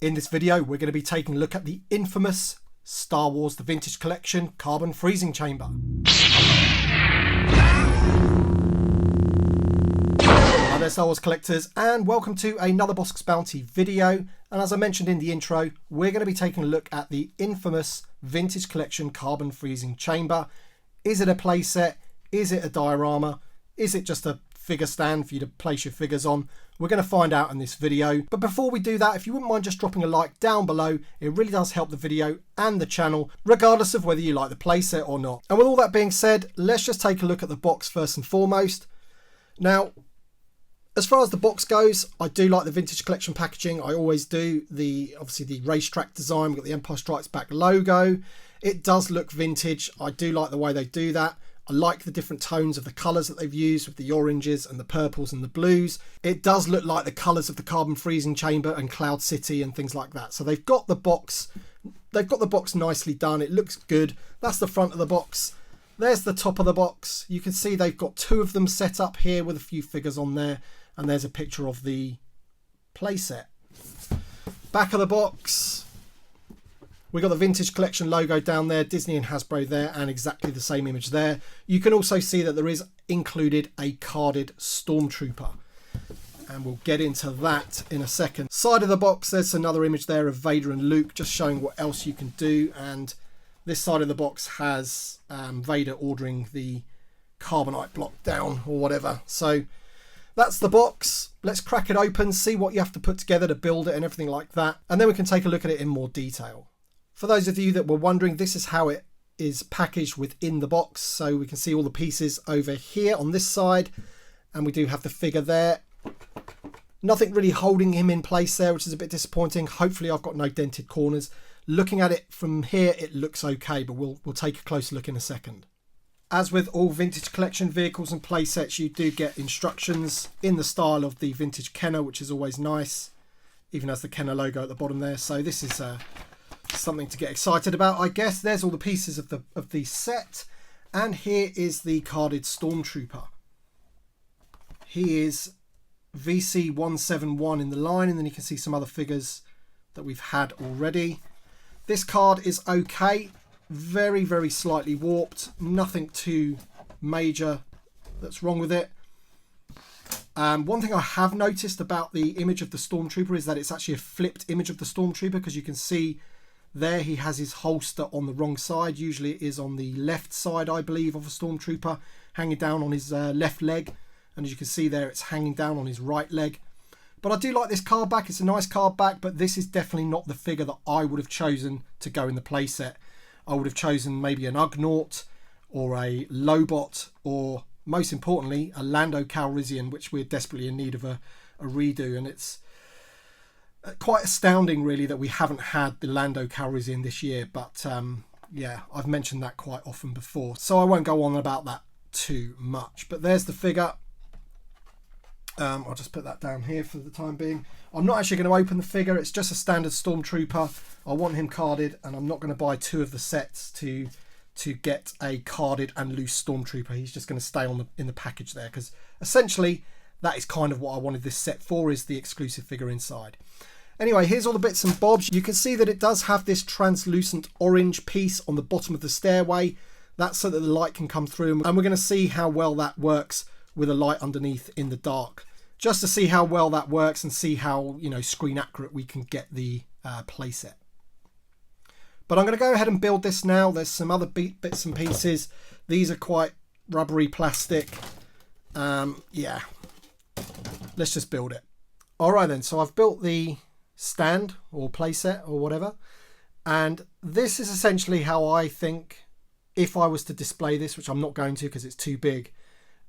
In this video, we're going to be taking a look at the infamous Star Wars The Vintage Collection Carbon Freezing Chamber. Hi there, Star Wars collectors, and welcome to another Bossk's Bounty video. And as I mentioned in the intro, we're going to be taking a look at the infamous Vintage Collection Carbon Freezing Chamber. Is it a playset? Is it a diorama? Is it just a figure stand for you to place your figures on? We're going to find out in this video. But before we do that, if you wouldn't mind just dropping a like down below, it really does help the video and the channel, regardless of whether you like the playset or not. And with all that being said, let's just take a look at the box first and foremost. Now, as far as the box goes, I do like the Vintage Collection packaging. I always do. Obviously the racetrack design, we've got the Empire Strikes Back logo. It does look vintage. I do like the way they do that. I like the different tones of the colours that they've used with the oranges and the purples and the blues. It does look like the colours of the Carbon Freezing Chamber and Cloud City and things like that. So they've got the box nicely done. It looks good. That's the front of the box. There's the top of the box. You can see they've got two of them set up here with a few figures on there. And there's a picture of the playset. Back of the box. We've got the Vintage Collection logo down there, Disney and Hasbro there, and exactly the same image there. You can also see that there is included a carded Stormtrooper. And we'll get into that in a second. Side of the box, there's another image there of Vader and Luke, just showing what else you can do. And this side of the box has Vader ordering the carbonite block down or whatever. So that's the box. Let's crack it open, see what you have to put together to build it and everything like that. And then we can take a look at it in more detail. For those of you that were wondering, this is how it is packaged within the box. So we can see all the pieces over here on this side. And we do have the figure there. Nothing really holding him in place there, which is a bit disappointing. Hopefully I've got no dented corners. Looking at it from here, it looks okay, but we'll take a closer look in a second. As with all Vintage Collection vehicles and playsets, you do get instructions in the style of the Vintage Kenner, which is always nice. Even has the Kenner logo at the bottom there. So this is something to get excited about, I guess. There's all the pieces of the set, and here is the carded Stormtrooper. He is VC 171 in the line, and then you can see some other figures that we've had already. This card is okay, very, very slightly warped, nothing too major that's wrong with it. One thing I have noticed about the image of the Stormtrooper is that it's actually a flipped image of the Stormtrooper, because you can see there he has his holster on the wrong side. Usually it is on the left side, I believe, of a Stormtrooper, hanging down on his left leg. And as you can see there, it's hanging down on his right leg. But I do like this card back. It's a nice card back, but this is definitely not the figure that I would have chosen to go in the playset. I would have chosen maybe an Ugnaught or a Lobot, or most importantly, a Lando Calrissian, which we're desperately in need of a redo. And it's quite astounding, really, that we haven't had the Lando Calrissian this year. But yeah, I've mentioned that quite often before, so I won't go on about that too much. But there's the figure. I'll just put that down here for the time being. I'm not actually going to open the figure. It's just a standard Stormtrooper. I want him carded, and I'm not going to buy two of the sets to get a carded and loose Stormtrooper. He's just going to stay in the package there, because essentially that is kind of what I wanted this set for, is the exclusive figure inside. Anyway, here's all the bits and bobs. You can see that it does have this translucent orange piece on the bottom of the stairway. That's so that the light can come through, and we're going to see how well that works with a light underneath in the dark, just to see how well that works and see how, you know, screen accurate we can get the playset. But I'm going to go ahead and build this now. There's some other bits and pieces. These are quite rubbery plastic. Yeah, let's just build it. All right then, so I've built the stand or playset or whatever, and this is essentially how I think, if I was to display this, which I'm not going to because it's too big,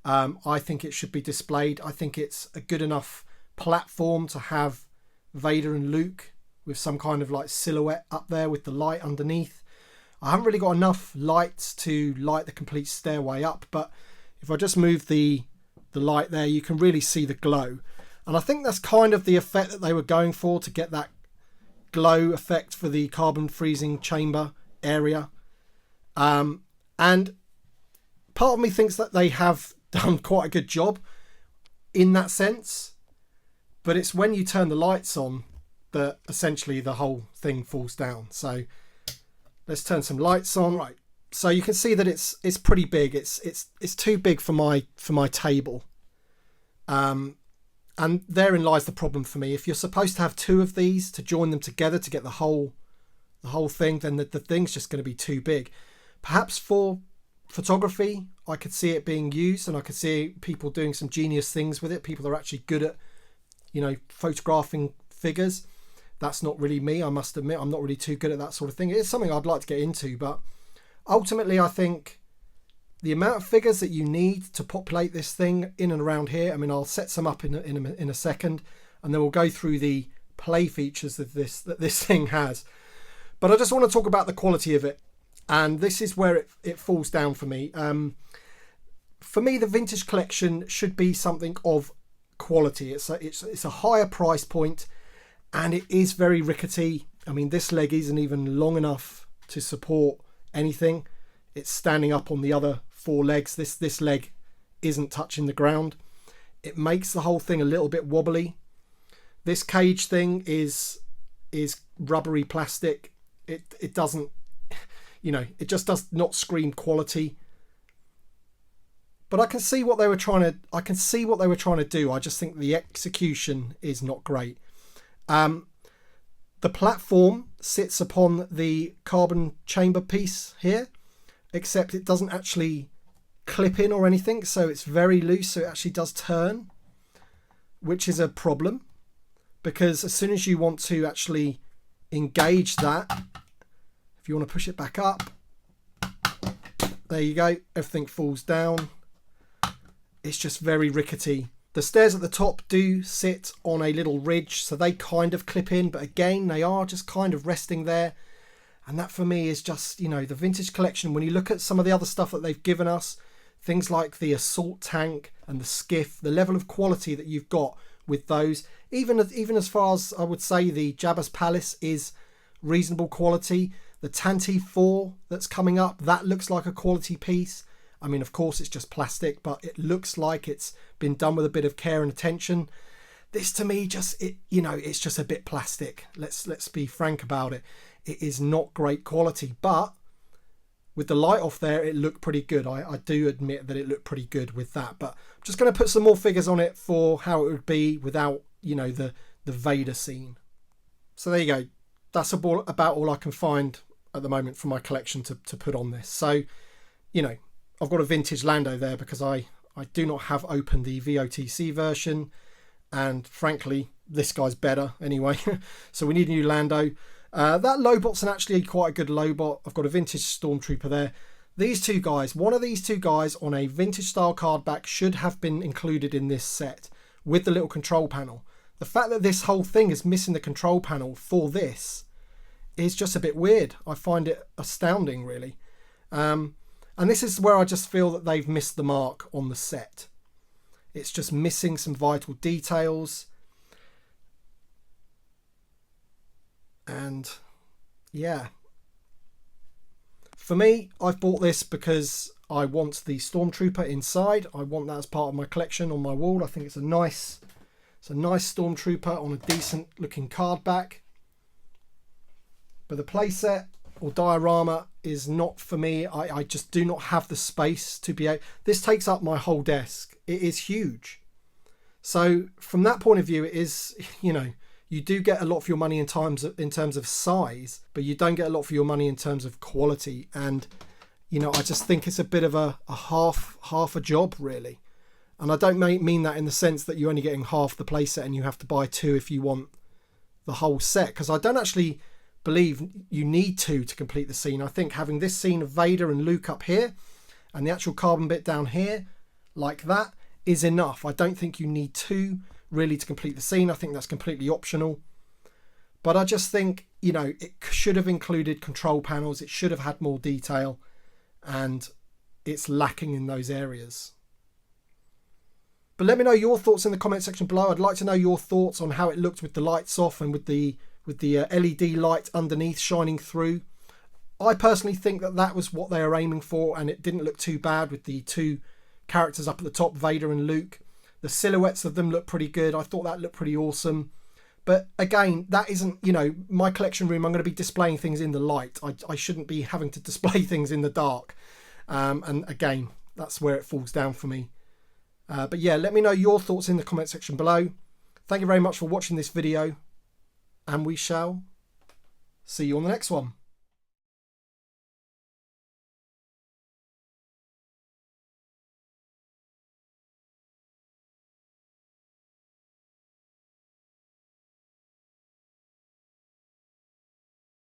I think it should be displayed. I think it's a good enough platform to have Vader and Luke with some kind of like silhouette up there with the light underneath. I haven't really got enough lights to light the complete stairway up, but if I just move the light there, you can really see the glow. And I think that's kind of the effect that they were going for, to get that glow effect for the carbon freezing chamber area. And part of me thinks that they have done quite a good job in that sense, but it's when you turn the lights on that essentially the whole thing falls down. So let's turn some lights on. Right. So you can see that it's pretty big. It's too big for my table. And therein lies the problem for me. If you're supposed to have two of these to join them together to get the whole thing, then the thing's just going to be too big. Perhaps for photography, I could see it being used, and I could see people doing some genius things with it. People are actually good at, photographing figures. That's not really me, I must admit. I'm not really too good at that sort of thing. It's something I'd like to get into, but ultimately I think the amount of figures that you need to populate this thing in and around here, I mean, I'll set some up in a second, and then we'll go through the play features that this thing has. But I just want to talk about the quality of it, and this is where it falls down for me. For me, the vintage collection should be something of quality. It's a higher price point, and it is very rickety. I mean, this leg isn't even long enough to support anything. It's standing up on the other four legs. This leg isn't touching the ground. It makes the whole thing a little bit wobbly. This cage thing is rubbery plastic. It doesn't, it just does not scream quality. But I can see what they were trying to do. I just think the execution is not great. The platform sits upon the carbon chamber piece here, except it doesn't actually clip in or anything, so it's very loose, so it actually does turn, which is a problem, because as soon as you want to actually engage that, if you want to push it back up, there you go, everything falls down. It's just very rickety. The stairs at the top do sit on a little ridge, so they kind of clip in, but again, they are just kind of resting there. And that for me is just, the vintage collection. When you look at some of the other stuff that they've given us, things like the assault tank and the skiff, the level of quality that you've got with those, even as far as I would say the Jabba's Palace is reasonable quality. The Tantive 4 that's coming up, that looks like a quality piece. I mean, of course, it's just plastic, but it looks like it's been done with a bit of care and attention. This to me it's just a bit plastic. Let's be frank about it. It is not great quality, but with the light off there, it looked pretty good. I do admit that it looked pretty good with that, but I'm just going to put some more figures on it for how it would be without, the Vader scene. So there you go. That's about all I can find at the moment for my collection to put on this. So, I've got a vintage Lando there because I do not have opened the VOTC version, and frankly, this guy's better anyway. So we need a new Lando. That Lobot's actually quite a good Lobot. I've got a vintage Stormtrooper there. These two guys, one of these two guys on a vintage style card back should have been included in this set with the little control panel. The fact that this whole thing is missing the control panel for this is just a bit weird. I find it astounding, really. And this is where I just feel that they've missed the mark on the set. It's just missing some vital details. And yeah, for me, I've bought this because I want the Stormtrooper inside. I want that as part of my collection on my wall. I think it's a nice Stormtrooper on a decent looking card back. But the playset or diorama is not for me. I just do not have the space to be able. This takes up my whole desk. It is huge. So from that point of view, it is, you do get a lot for your money in terms of size, but you don't get a lot for your money in terms of quality. And, I just think it's a bit of a half a job, really. And I don't mean that in the sense that you're only getting half the playset and you have to buy two if you want the whole set, because I don't actually believe you need two to complete the scene. I think having this scene of Vader and Luke up here and the actual carbon bit down here like that is enough. I don't think you need two really to complete the scene. I think that's completely optional. But I just think, it should have included control panels. It should have had more detail, and it's lacking in those areas. But let me know your thoughts in the comment section below. I'd like to know your thoughts on how it looked with the lights off and with the LED light underneath shining through. I personally think that was what they were aiming for, and it didn't look too bad with the two characters up at the top, Vader and Luke. The silhouettes of them look pretty good. I thought that looked pretty awesome. But again, that isn't, you know, my collection room. I'm going to be displaying things in the light. I shouldn't be having to display things in the dark. And again, that's where it falls down for me. But yeah, let me know your thoughts in the comment section below. Thank you very much for watching this video, and we shall see you on the next one.